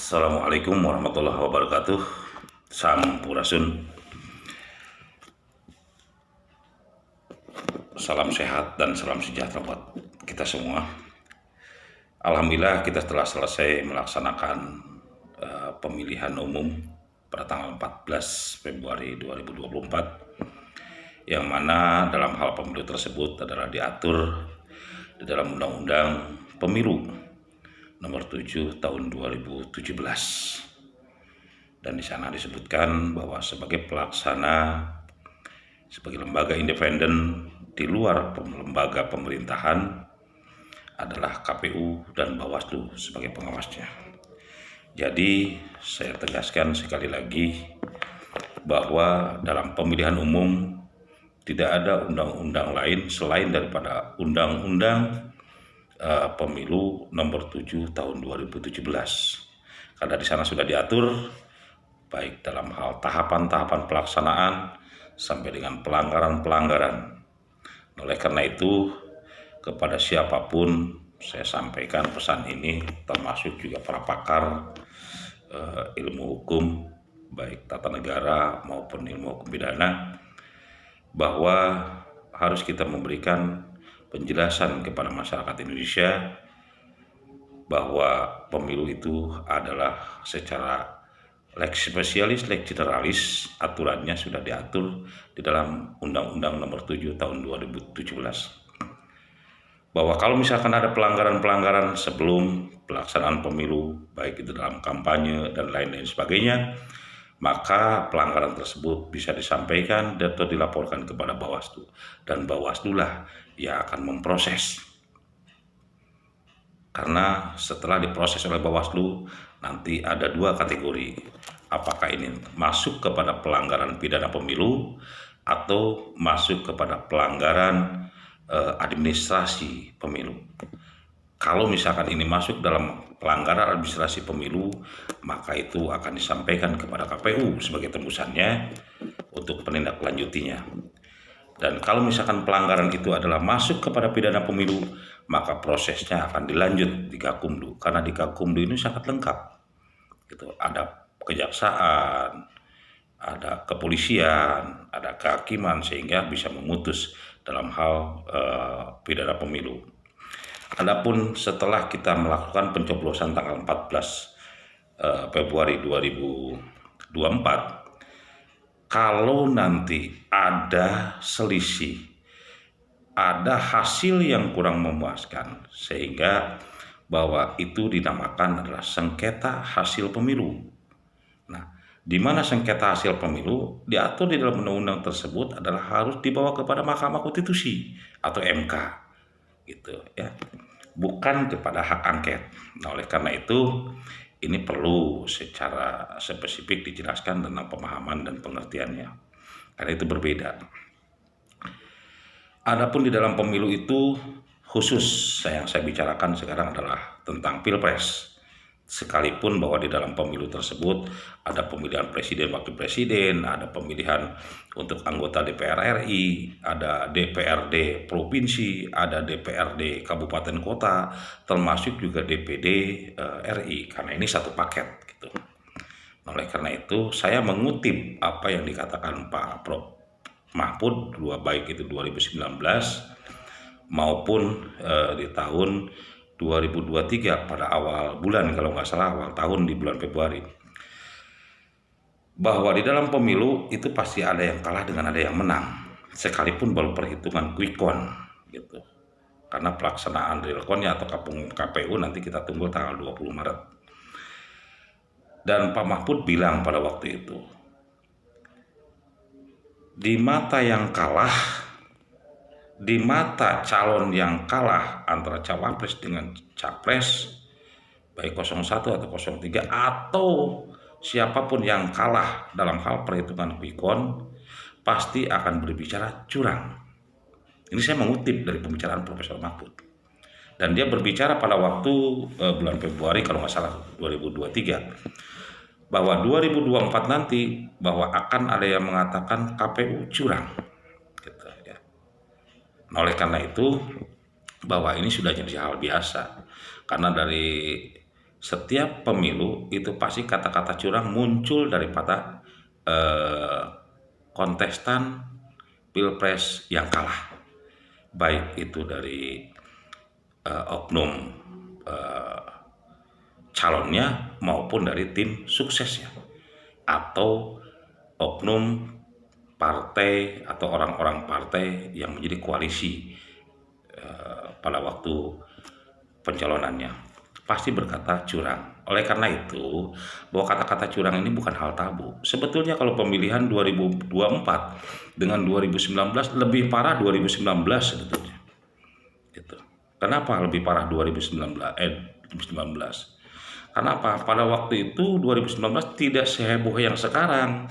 Assalamualaikum warahmatullahi wabarakatuh. Sampurasun. Salam sehat dan salam sejahtera buat kita semua. Alhamdulillah kita telah selesai melaksanakan pemilihan umum pada tanggal 14 Februari 2024, yang mana dalam hal pemilu tersebut adalah diatur di dalam Undang-Undang Pemilu Nomor 7 Tahun 2017. Dan di sana disebutkan bahwa sebagai pelaksana, sebagai lembaga independen di luar lembaga pemerintahan adalah KPU dan Bawaslu sebagai pengawasnya. Jadi saya tegaskan sekali lagi bahwa dalam pemilihan umum tidak ada undang-undang lain selain daripada Undang-Undang Pemilu Nomor 7 Tahun 2017. Karena di sana sudah diatur baik dalam hal tahapan-tahapan pelaksanaan sampai dengan pelanggaran-pelanggaran. Oleh karena itu, kepada siapapun saya sampaikan pesan ini, termasuk juga para pakar ilmu hukum, baik tata negara maupun ilmu hukum pidana, bahwa harus kita memberikan penjelasan kepada masyarakat Indonesia bahwa pemilu itu adalah secara lex specialis, lex generalis, aturannya sudah diatur di dalam Undang-Undang Nomor 7 Tahun 2017. Bahwa kalau misalkan ada pelanggaran-pelanggaran sebelum pelaksanaan pemilu, baik itu dalam kampanye dan lain-lain sebagainya, maka pelanggaran tersebut bisa disampaikan atau dilaporkan kepada Bawaslu, dan Bawaslu lah yang akan memproses. Karena setelah diproses oleh Bawaslu, nanti ada dua kategori. Apakah ini masuk kepada pelanggaran pidana pemilu atau masuk kepada pelanggaran administrasi pemilu. Kalau misalkan ini masuk dalam pelanggaran administrasi pemilu, maka itu akan disampaikan kepada KPU sebagai tembusannya untuk penindaklanjutinya. Dan kalau misalkan pelanggaran itu adalah masuk kepada pidana pemilu, maka prosesnya akan dilanjut di Gakumdu. Karena di Gakumdu ini sangat lengkap. Gitu. Ada kejaksaan, ada kepolisian, ada kehakiman, sehingga bisa memutus dalam hal pidana pemilu. Adapun setelah kita melakukan pencoblosan tanggal 14 Februari 2024, kalau nanti ada selisih, ada hasil yang kurang memuaskan, sehingga bahwa itu dinamakan adalah sengketa hasil pemilu. Nah, di mana sengketa hasil pemilu diatur di dalam undang-undang tersebut adalah harus dibawa kepada Mahkamah Konstitusi atau MK, gitu ya, bukan kepada hak angket. Nah, oleh karena itu ini perlu secara spesifik dijelaskan tentang pemahaman dan pengertiannya, karena itu berbeda. Adapun di dalam pemilu itu khusus yang saya bicarakan sekarang adalah tentang Pilpres. Sekalipun bahwa di dalam pemilu tersebut ada pemilihan presiden, wakil presiden, ada pemilihan untuk anggota DPR RI, ada DPRD provinsi, ada DPRD kabupaten kota, termasuk juga DPD RI, karena ini satu paket gitu. Oleh karena itu saya mengutip apa yang dikatakan Pak Prof Mahfud, baik itu 2019 maupun di tahun 2023 pada awal bulan, kalau nggak salah awal tahun di bulan Februari, bahwa di dalam pemilu itu pasti ada yang kalah dengan ada yang menang, sekalipun baru perhitungan quick count gitu. Karena pelaksanaan real count-nya atau KPU nanti kita tunggu tanggal 20 Maret. Dan Pak Mahfud bilang pada waktu itu, di mata yang kalah, di mata calon yang kalah antara cawapres dengan capres, baik 01 atau 03 atau siapapun yang kalah dalam hal perhitungan quick count, pasti akan berbicara curang. Ini saya mengutip dari pembicaraan Profesor Mahfud. Dan dia berbicara pada waktu bulan Februari kalau nggak salah 2023, bahwa 2024 nanti bahwa akan ada yang mengatakan KPU curang. Nah, oleh karena itu bahwa ini sudah jadi hal biasa, karena dari setiap pemilu itu pasti kata-kata curang muncul daripada kontestan pilpres yang kalah, baik itu dari oknum calonnya maupun dari tim suksesnya, atau oknum partai atau orang-orang partai yang menjadi koalisi pada waktu pencalonannya, pasti berkata curang. Oleh karena itu, bahwa kata-kata curang ini bukan hal tabu. Sebetulnya kalau pemilihan 2024 dengan 2019 lebih parah 2019 sebetulnya. Gitu. Kenapa lebih parah 2019? Kenapa? Pada waktu itu 2019 tidak seheboh yang sekarang.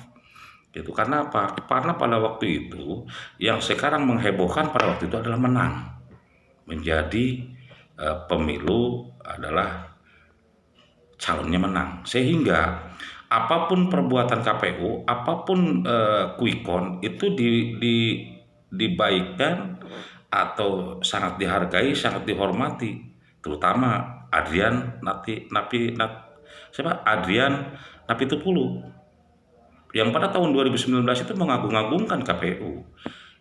Gitu. Karena apa? Karena pada waktu itu yang sekarang menghebohkan pada waktu itu adalah menang. Menjadi pemilu adalah calonnya menang. Sehingga apapun perbuatan KPU, apapun quick count itu dibaikkan atau sangat dihargai, sangat dihormati, terutama Adrian Napitupulu yang pada tahun 2019 itu mengagung-agungkan KPU,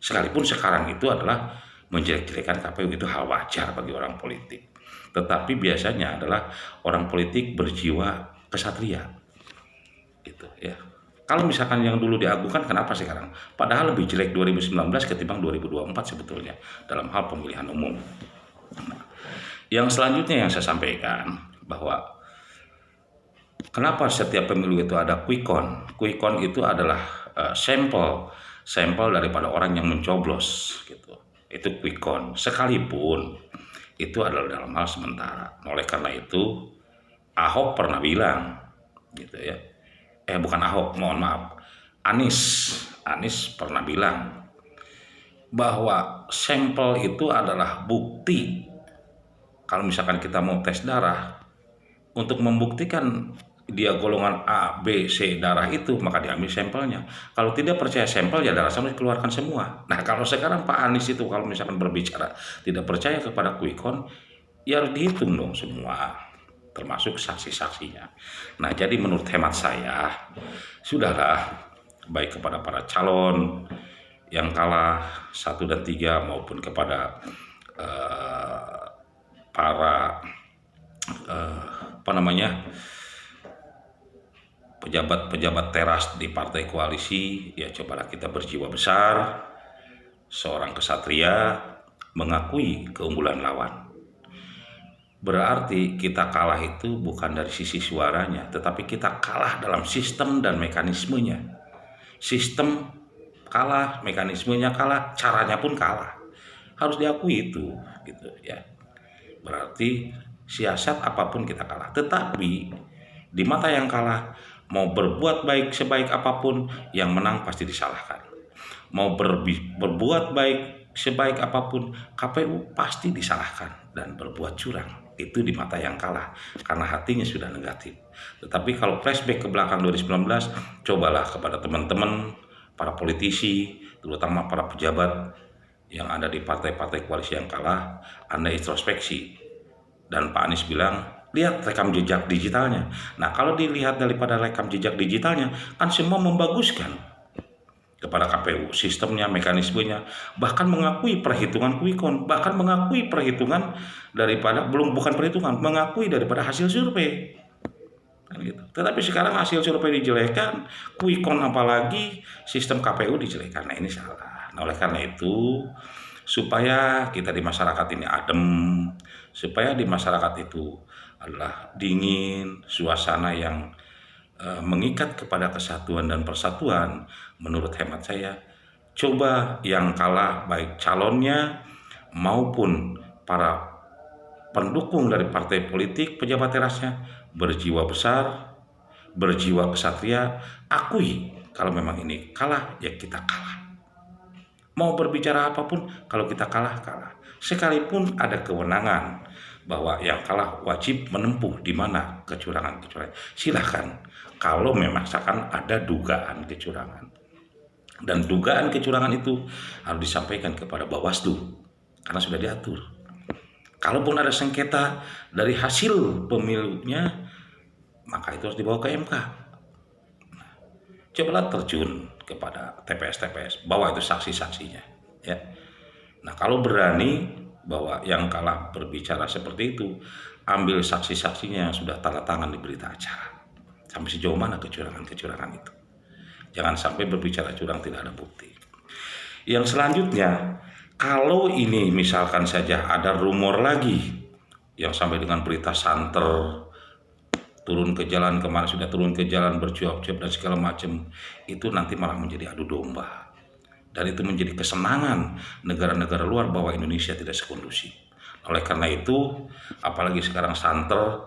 sekalipun sekarang itu adalah menjelek-jelekan KPU, itu hal wajar bagi orang politik. Tetapi biasanya adalah orang politik berjiwa kesatria, gitu ya. Kalau misalkan yang dulu diagungkan, kenapa sekarang? Padahal lebih jelek 2019 ketimbang 2024 sebetulnya dalam hal pemilihan umum. Nah, yang selanjutnya yang saya sampaikan bahwa kenapa setiap pemilu itu ada quick count? Quick count itu adalah sampel daripada orang yang mencoblos, gitu. Itu quick count. Sekalipun itu adalah dalam hal sementara. Oleh karena itu, Ahok pernah bilang, gitu ya. Bukan Ahok, mohon maaf. Anies pernah bilang bahwa sampel itu adalah bukti. Kalau misalkan kita mau tes darah, untuk membuktikan dia golongan A, B, C darah itu, maka diambil sampelnya. Kalau tidak percaya sampel, ya darah sampel dikeluarkan semua. Nah, kalau sekarang Pak Anies itu kalau misalkan berbicara tidak percaya kepada quick count, ya harus dihitung dong semua, termasuk saksi-saksinya. Nah, jadi menurut hemat saya, sudahlah, baik kepada para calon yang kalah 1 dan 3 maupun kepada para pejabat-pejabat teras di partai koalisi, ya cobalah kita berjiwa besar, seorang kesatria mengakui keunggulan lawan. Berarti kita kalah itu bukan dari sisi suaranya, tetapi kita kalah dalam sistem dan mekanismenya. Sistem kalah, mekanismenya kalah, caranya pun kalah. Harus diakui itu, gitu ya. Berarti siasat apapun kita kalah. Tetapi di mata yang kalah, mau berbuat baik sebaik apapun, yang menang pasti disalahkan. Mau berbuat baik sebaik apapun, KPU pasti disalahkan dan berbuat curang. Itu di mata yang kalah, karena hatinya sudah negatif. Tetapi kalau flashback ke belakang 2019, cobalah kepada teman-teman, para politisi, terutama para pejabat yang ada di partai-partai koalisi yang kalah, Anda introspeksi. Dan Pak Anies bilang, lihat rekam jejak digitalnya. Nah, kalau dilihat daripada rekam jejak digitalnya, kan semua membaguskan kepada KPU, sistemnya, mekanismenya, bahkan mengakui perhitungan quick count, bahkan mengakui perhitungan daripada, mengakui daripada hasil survei. Kan gitu. Tetapi sekarang hasil survei dijelekan, quick count apalagi, sistem KPU dijelekan. Nah, ini salah. Nah, oleh karena itu, supaya kita di masyarakat ini adem, supaya di masyarakat itu adalah dingin, suasana yang mengikat kepada kesatuan dan persatuan, menurut hemat saya, coba yang kalah baik calonnya maupun para pendukung dari partai politik, pejabat terasnya, berjiwa besar, berjiwa kesatria, akui kalau memang ini kalah, ya kita kalah. Mau berbicara apapun, kalau kita kalah. Sekalipun ada kewenangan bahwa yang kalah wajib menempuh di mana kecurangan. Silahkan, kalau memaksakan ada dugaan kecurangan. Dan dugaan kecurangan itu harus disampaikan kepada Bawaslu, karena sudah diatur. Kalaupun ada sengketa dari hasil pemilunya, maka itu harus dibawa ke MK. Cobalah terjun kepada TPS-TPS, bawa itu saksi-saksinya, ya. Nah, kalau berani bahwa yang kalah berbicara seperti itu, ambil saksi-saksinya yang sudah tanda tangan di berita acara. Sampai sejauh mana kecurangan-kecurangan itu. Jangan sampai berbicara curang tidak ada bukti. Yang selanjutnya, kalau ini misalkan saja ada rumor lagi yang sampai dengan berita santer, turun ke jalan, kemarin sudah turun ke jalan bercuap-cuap dan segala macam, itu nanti malah menjadi adu domba. Dan itu menjadi kesenangan negara-negara luar bahwa Indonesia tidak sekondusif. Oleh karena itu, apalagi sekarang santer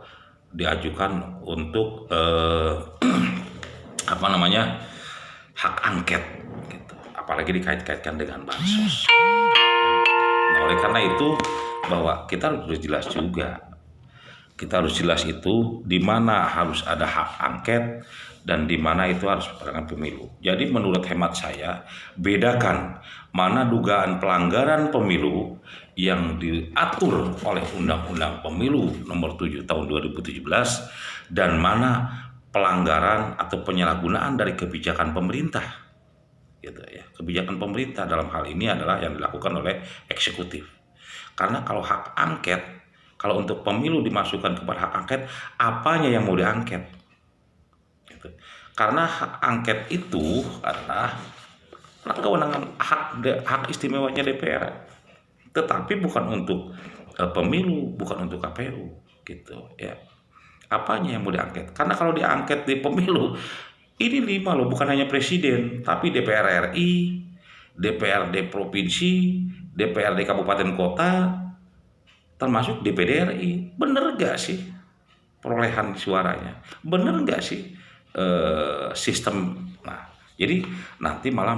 diajukan untuk hak angket, gitu. Apalagi dikait-kaitkan dengan bansos. Nah, oleh karena itu bahwa kita harus jelas juga. Kita harus jelas itu di mana harus ada hak angket dan di mana itu harus pelanggaran pemilu. Jadi menurut hemat saya, bedakan mana dugaan pelanggaran pemilu yang diatur oleh Undang-Undang Pemilu Nomor 7 Tahun 2017 dan mana pelanggaran atau penyalahgunaan dari kebijakan pemerintah. Gitu ya. Kebijakan pemerintah dalam hal ini adalah yang dilakukan oleh eksekutif. Karena kalau hak angket, kalau untuk pemilu dimasukkan kepada hak angket, apanya yang mau diangket? Gitu. Karena hak angket itu adalah kewenangan hak istimewanya DPR, tetapi bukan untuk pemilu, bukan untuk KPU, gitu ya. Apanya yang mau diangket? Karena kalau diangket di pemilu, ini 5 loh, bukan hanya presiden, tapi DPR RI, DPRD provinsi, DPRD kabupaten kota, termasuk DPD RI. Bener gak sih perolehan suaranya? Bener gak sih sistem? Nah, jadi nanti malah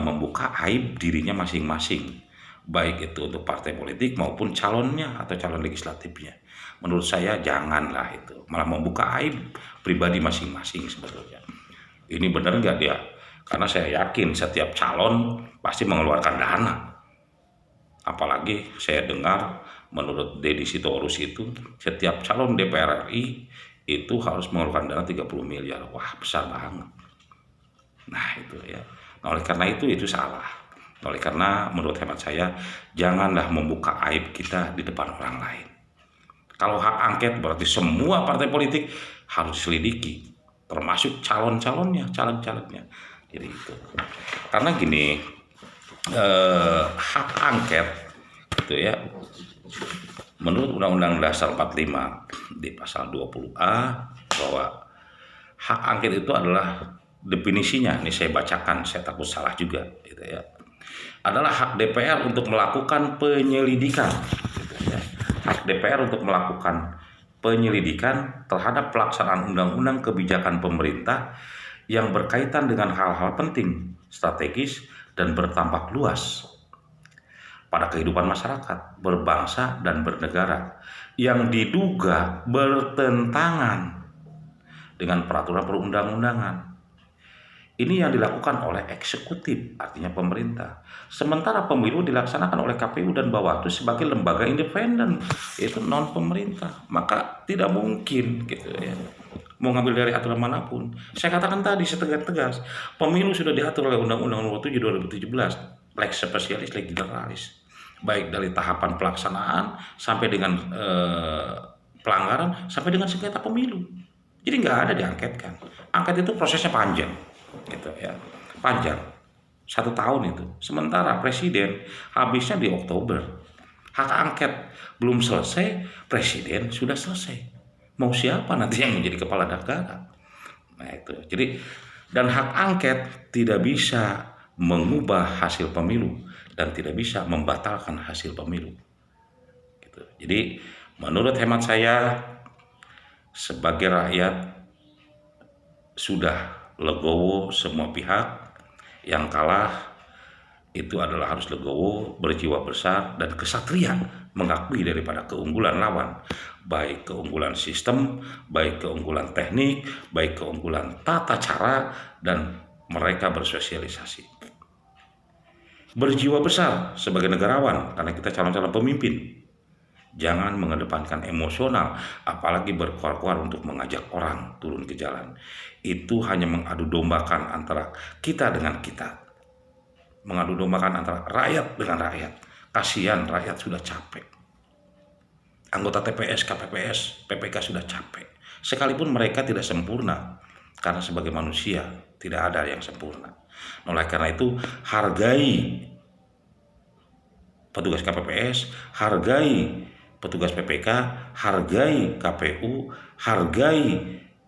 membuka aib dirinya masing-masing, baik itu untuk partai politik maupun calonnya atau calon legislatifnya. Menurut saya janganlah itu, malah membuka aib pribadi masing-masing sebetulnya. Ini bener gak dia? Karena saya yakin setiap calon pasti mengeluarkan dana. Apalagi saya dengar menurut Deddy Sitorus itu setiap calon DPR RI itu harus mengeluarkan dana 30 miliar. Wah, besar banget. Nah, itu ya. Nah, oleh karena itu salah. Oleh karena menurut hemat saya janganlah membuka aib kita di depan orang lain. Kalau hak angket berarti semua partai politik harus diselidiki, termasuk calon-calonnya, caleg-calegnya. Jadi itu. Karena gini, hak angket itu ya, menurut Undang-Undang Dasar 45 di pasal 20A bahwa hak angket itu adalah definisinya, ini saya bacakan, saya takut salah juga gitu ya. Adalah hak DPR untuk melakukan penyelidikan gitu ya. Hak DPR untuk melakukan penyelidikan terhadap pelaksanaan undang-undang kebijakan pemerintah yang berkaitan dengan hal-hal penting, strategis, dan berdampak luas pada kehidupan masyarakat, berbangsa, dan bernegara yang diduga bertentangan dengan peraturan perundang-undangan. Ini yang dilakukan oleh eksekutif, artinya pemerintah. Sementara pemilu dilaksanakan oleh KPU dan Bawaslu sebagai lembaga independen, itu non pemerintah. Maka tidak mungkin gitu ya, mau ngambil dari aturan manapun. Saya katakan tadi setegas-tegas, pemilu sudah diatur oleh Undang-Undang Nomor 7 2017, lex spesialis, lex generalis. Baik dari tahapan pelaksanaan sampai dengan pelanggaran sampai dengan sengketa pemilu. Jadi nggak ada diangketkan. Angket itu prosesnya panjang, gitu ya, panjang 1 tahun itu. Sementara presiden habisnya di Oktober. Hak angket belum selesai, presiden sudah selesai. Mau siapa nanti yang menjadi kepala negara? Nah itu. Jadi dan hak angket tidak bisa mengubah hasil pemilu dan tidak bisa membatalkan hasil pemilu. Gitu. Jadi menurut hemat saya sebagai rakyat sudah legowo semua pihak. Yang kalah itu adalah harus legowo, berjiwa besar dan kesatria mengakui daripada keunggulan lawan, baik keunggulan sistem, baik keunggulan teknik, baik keunggulan tata cara, dan mereka bersosialisasi. Berjiwa besar sebagai negarawan karena kita calon-calon pemimpin. Jangan mengedepankan emosional, apalagi berkuar-kuar untuk mengajak orang turun ke jalan. Itu hanya mengadu dombakan antara kita dengan kita. Mengadu dombakan antara rakyat dengan rakyat. Kasihan rakyat sudah capek. Anggota TPS, KPPS, PPK sudah capek. Sekalipun mereka tidak sempurna, karena sebagai manusia tidak ada yang sempurna. Oleh karena itu, hargai petugas KPPS, hargai petugas PPK, hargai KPU, hargai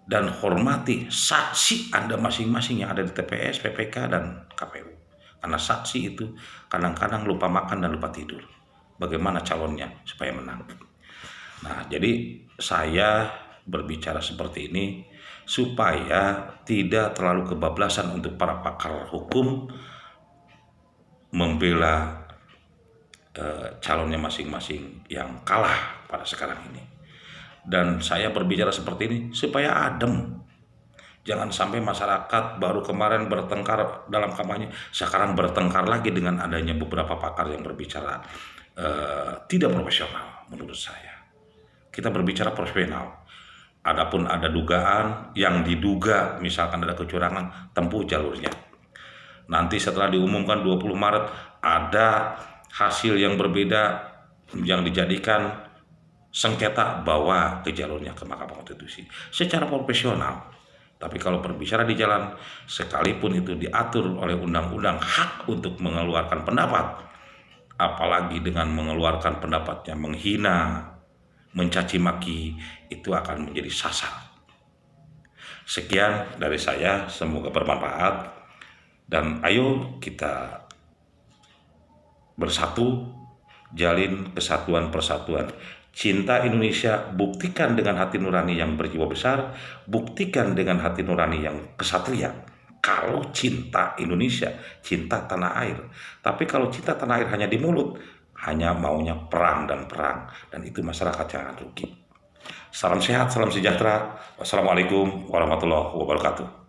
dan hormati saksi Anda masing-masing yang ada di TPS, PPK, dan KPU. Karena saksi itu kadang-kadang lupa makan dan lupa tidur. Bagaimana calonnya supaya menang. Nah, jadi saya berbicara seperti ini supaya tidak terlalu kebablasan untuk para pakar hukum membela calonnya masing-masing yang kalah pada sekarang ini. Dan saya berbicara seperti ini supaya adem. Jangan sampai masyarakat baru kemarin bertengkar dalam kampanye, sekarang bertengkar lagi dengan adanya beberapa pakar yang berbicara tidak profesional menurut saya. Kita berbicara profesional. Adapun ada dugaan yang diduga misalkan ada kecurangan, tempuh jalurnya. Nanti setelah diumumkan 20 Maret ada hasil yang berbeda yang dijadikan sengketa, bawa ke jalurnya ke Mahkamah Konstitusi secara profesional. Tapi kalau berbicara di jalan, sekalipun itu diatur oleh undang-undang hak untuk mengeluarkan pendapat, apalagi dengan mengeluarkan pendapatnya menghina, mencaci maki, itu akan menjadi sasar. Sekian dari saya, semoga bermanfaat, dan ayo kita bersatu, jalin kesatuan persatuan. Cinta Indonesia, buktikan dengan hati nurani yang berjiwa besar, buktikan dengan hati nurani yang kesatria. Kalau cinta Indonesia, cinta tanah air. Tapi kalau cinta tanah air hanya di mulut, hanya maunya perang, dan itu masyarakat yang akan rugi. Salam sehat, salam sejahtera. Wassalamualaikum warahmatullahi wabarakatuh.